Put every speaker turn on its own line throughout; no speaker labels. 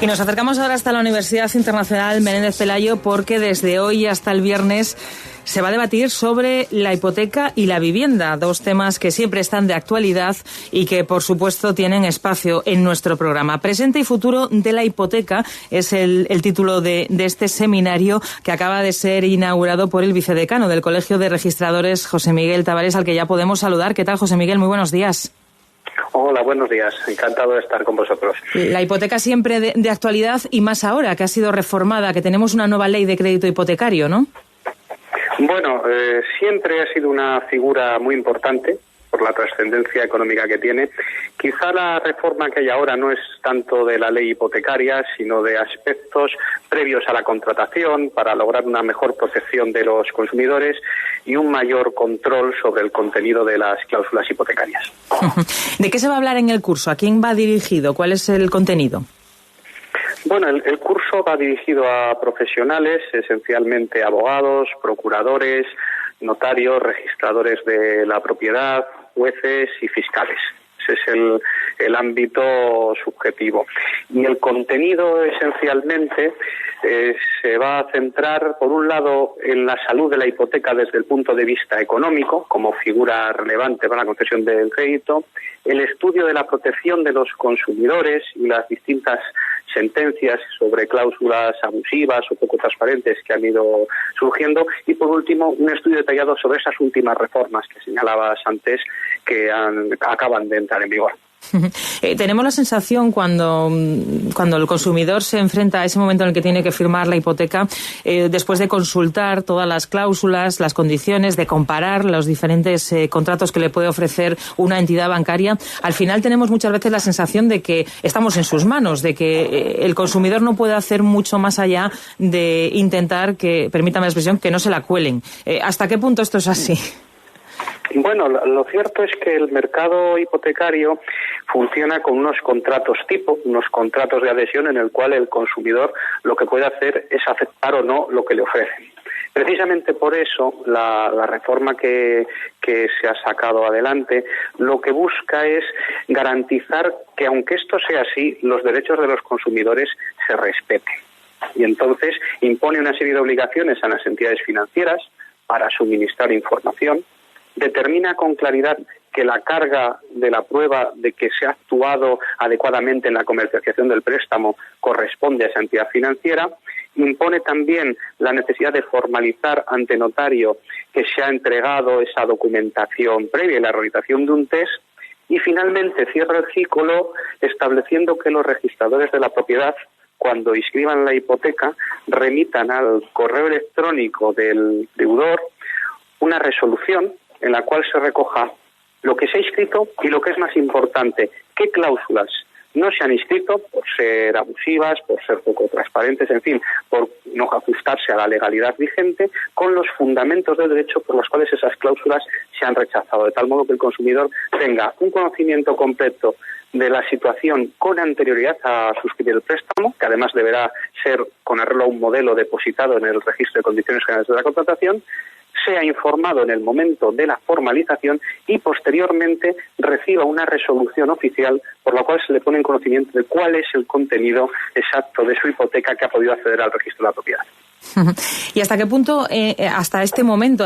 Y nos acercamos ahora hasta la Universidad Internacional Menéndez Pelayo porque desde hoy hasta el viernes se va a debatir sobre la hipoteca y la vivienda, dos temas que siempre están de actualidad y que, por supuesto, tienen espacio en nuestro programa. Presente y futuro de la hipoteca es el título de este seminario que acaba de ser inaugurado por el vicedecano del Colegio de Registradores, José Miguel Tavares, al que ya podemos saludar. ¿Qué tal, José Miguel? Muy buenos días.
Hola, buenos días. Encantado de estar con vosotros.
La hipoteca siempre de actualidad y más ahora que ha sido reformada, que tenemos una nueva ley de crédito hipotecario, ¿no?
Bueno, siempre ha sido una figura muy importante por la trascendencia económica que tiene. Quizá la reforma que hay ahora no es tanto de la ley hipotecaria, sino de aspectos previos a la contratación para lograr una mejor protección de los consumidores y un mayor control sobre el contenido de las cláusulas hipotecarias.
¿De qué se va a hablar en el curso? ¿A quién va dirigido? ¿Cuál es el contenido?
Bueno, el curso va dirigido a profesionales, esencialmente abogados, procuradores, notarios, registradores de la propiedad, jueces y fiscales. Ese es el ámbito subjetivo. Y el contenido, esencialmente, se va a centrar, por un lado, en la salud de la hipoteca desde el punto de vista económico, como figura relevante para la concesión del crédito, el estudio de la protección de los consumidores y las distintas sentencias sobre cláusulas abusivas o poco transparentes que han ido surgiendo, y por último un estudio detallado sobre esas últimas reformas que señalabas antes que acaban de entrar en vigor.
Tenemos la sensación cuando el consumidor se enfrenta a ese momento en el que tiene que firmar la hipoteca, después de consultar todas las cláusulas, las condiciones, de comparar los diferentes contratos que le puede ofrecer una entidad bancaria, al final tenemos muchas veces la sensación de que estamos en sus manos, de que el consumidor no puede hacer mucho más allá de intentar que, permítame la expresión, que no se la cuelen. ¿Hasta qué punto esto es así?
Bueno, lo cierto es que el mercado hipotecario funciona con unos contratos tipo, unos contratos de adhesión en el cual el consumidor lo que puede hacer es aceptar o no lo que le ofrecen. Precisamente por eso la reforma que se ha sacado adelante lo que busca es garantizar que, aunque esto sea así, los derechos de los consumidores se respeten. Y entonces impone una serie de obligaciones a las entidades financieras para suministrar información, determina con claridad que la carga de la prueba de que se ha actuado adecuadamente en la comercialización del préstamo corresponde a esa entidad financiera, impone también la necesidad de formalizar ante notario que se ha entregado esa documentación previa y la realización de un test, y finalmente cierra el ciclo estableciendo que los registradores de la propiedad, cuando inscriban la hipoteca, remitan al correo electrónico del deudor una resolución en la cual se recoja lo que se ha inscrito y, lo que es más importante, qué cláusulas no se han inscrito por ser abusivas, por ser poco transparentes, en fin, por no ajustarse a la legalidad vigente, con los fundamentos del derecho por los cuales esas cláusulas se han rechazado, de tal modo que el consumidor tenga un conocimiento completo de la situación con anterioridad a suscribir el préstamo, que además deberá ser con arreglo a un modelo depositado en el registro de condiciones generales de la contratación, sea informado en el momento de la formalización y posteriormente reciba una resolución oficial por la cual se le pone en conocimiento de cuál es el contenido exacto de su hipoteca que ha podido acceder al registro de la propiedad.
¿Y hasta qué punto, hasta este momento,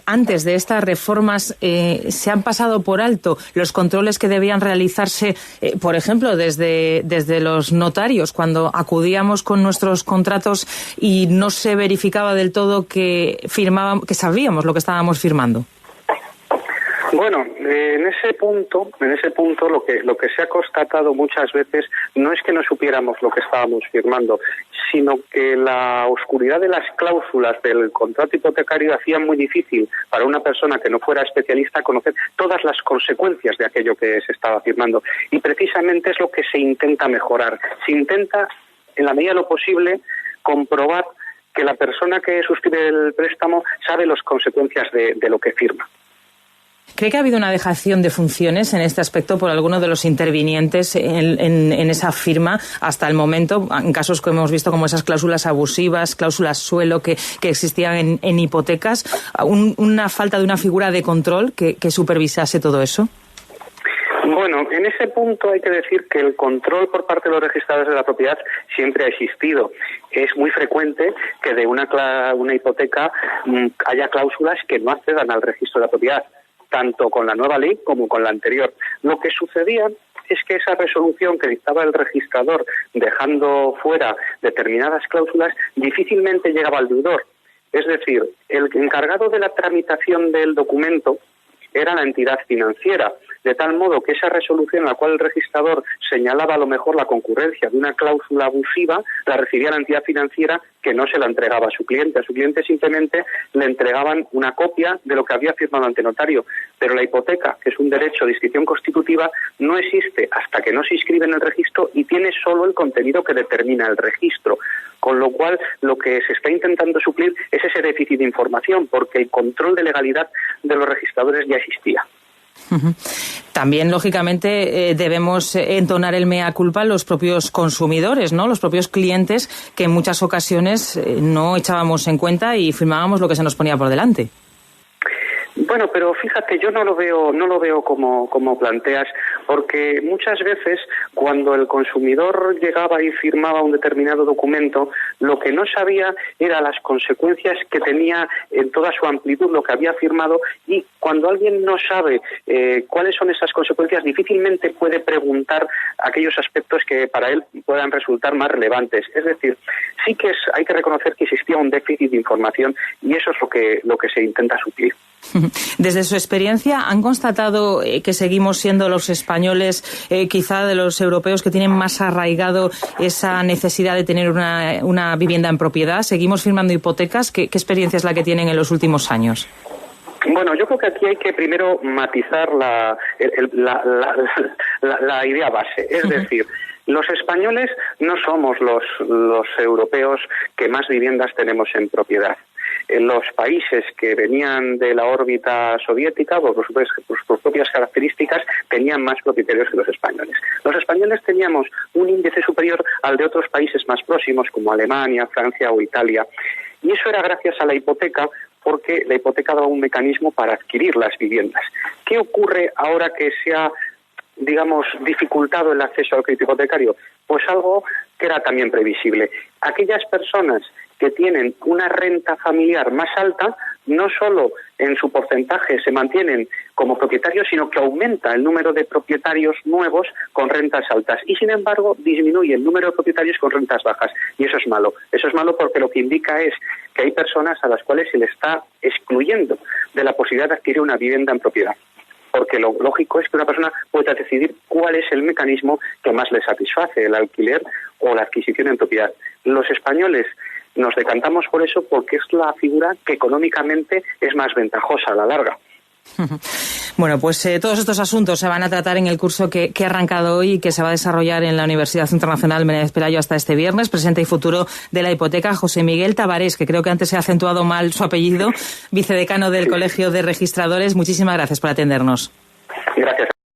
antes de estas reformas, se han pasado por alto los controles que debían realizarse, por ejemplo, desde los notarios, cuando acudíamos con nuestros contratos y no se verificaba del todo que sabíamos lo que estábamos firmando?
Bueno, en ese punto lo que se ha constatado muchas veces no es que no supiéramos lo que estábamos firmando, sino que la oscuridad de las cláusulas del contrato hipotecario hacía muy difícil para una persona que no fuera especialista conocer todas las consecuencias de aquello que se estaba firmando. Y precisamente es lo que se intenta mejorar. Se intenta, en la medida de lo posible, comprobar que la persona que suscribe el préstamo sabe las consecuencias de lo que firma.
¿Cree que ha habido una dejación de funciones en este aspecto por alguno de los intervinientes en esa firma hasta el momento, en casos que hemos visto como esas cláusulas abusivas, cláusulas suelo que existían en hipotecas? ¿Una falta de una figura de control que supervisase todo eso?
Bueno, Bueno, en ese punto hay que decir que el control por parte de los registradores de la propiedad siempre ha existido. Es muy frecuente que de una hipoteca haya cláusulas que no accedan al registro de la propiedad, tanto con la nueva ley como con la anterior. Lo que sucedía es que esa resolución que dictaba el registrador dejando fuera determinadas cláusulas difícilmente llegaba al deudor. Es decir, el encargado de la tramitación del documento era la entidad financiera, de tal modo que esa resolución en la cual el registrador señalaba a lo mejor la concurrencia de una cláusula abusiva, la recibía la entidad financiera, que no se la entregaba a su cliente. A su cliente simplemente le entregaban una copia de lo que había firmado ante notario. Pero la hipoteca, que es un derecho de inscripción constitutiva, no existe hasta que no se inscribe en el registro y tiene solo el contenido que determina el registro. Con lo cual, lo que se está intentando suplir es ese déficit de información, porque el control de legalidad de los registradores ya existía.
También, lógicamente, debemos entonar el mea culpa los propios consumidores, ¿no? Los propios clientes, que en muchas ocasiones no echábamos en cuenta y firmábamos lo que se nos ponía por delante.
Bueno, pero fíjate, yo no lo veo como planteas, porque muchas veces cuando el consumidor llegaba y firmaba un determinado documento, lo que no sabía era las consecuencias que tenía en toda su amplitud lo que había firmado, y cuando alguien no sabe cuáles son esas consecuencias, difícilmente puede preguntar aquellos aspectos que para él puedan resultar más relevantes. Es decir, sí que hay que reconocer que existía un déficit de información, y eso es lo que se intenta suplir.
Desde su experiencia, ¿han constatado que seguimos siendo los españoles, quizá de los europeos, que tienen más arraigado esa necesidad de tener una vivienda en propiedad? ¿Seguimos firmando hipotecas? ¿Qué experiencia es la que tienen en los últimos años?
Bueno, yo creo que aquí hay que primero matizar la idea base. Es decir, los españoles no somos los europeos que más viviendas tenemos en propiedad. En los países que venían de la órbita soviética, por sus propias características, tenían más propietarios que los españoles. Los españoles teníamos un índice superior al de otros países más próximos, como Alemania, Francia o Italia. Y eso era gracias a la hipoteca, porque la hipoteca daba un mecanismo para adquirir las viviendas. ¿Qué ocurre ahora que se ha, dificultado el acceso al crédito hipotecario? Pues algo que era también previsible. Aquellas personas que tienen una renta familiar más alta, no solo en su porcentaje se mantienen como propietarios, sino que aumenta el número de propietarios nuevos con rentas altas. Y, sin embargo, disminuye el número de propietarios con rentas bajas. Y eso es malo. Eso es malo porque lo que indica es que hay personas a las cuales se les está excluyendo de la posibilidad de adquirir una vivienda en propiedad. Porque lo lógico es que una persona pueda decidir cuál es el mecanismo que más le satisface, el alquiler o la adquisición en propiedad. Los españoles nos decantamos por eso porque es la figura que económicamente es más ventajosa a la larga.
Bueno, pues todos estos asuntos se van a tratar en el curso que ha arrancado hoy y que se va a desarrollar en la Universidad Internacional Menéndez Pelayo hasta este viernes. Presente y futuro de la hipoteca, José Miguel Tavares, que creo que antes se ha acentuado mal su apellido, vicedecano del Colegio de Registradores. Muchísimas gracias por atendernos.
Gracias.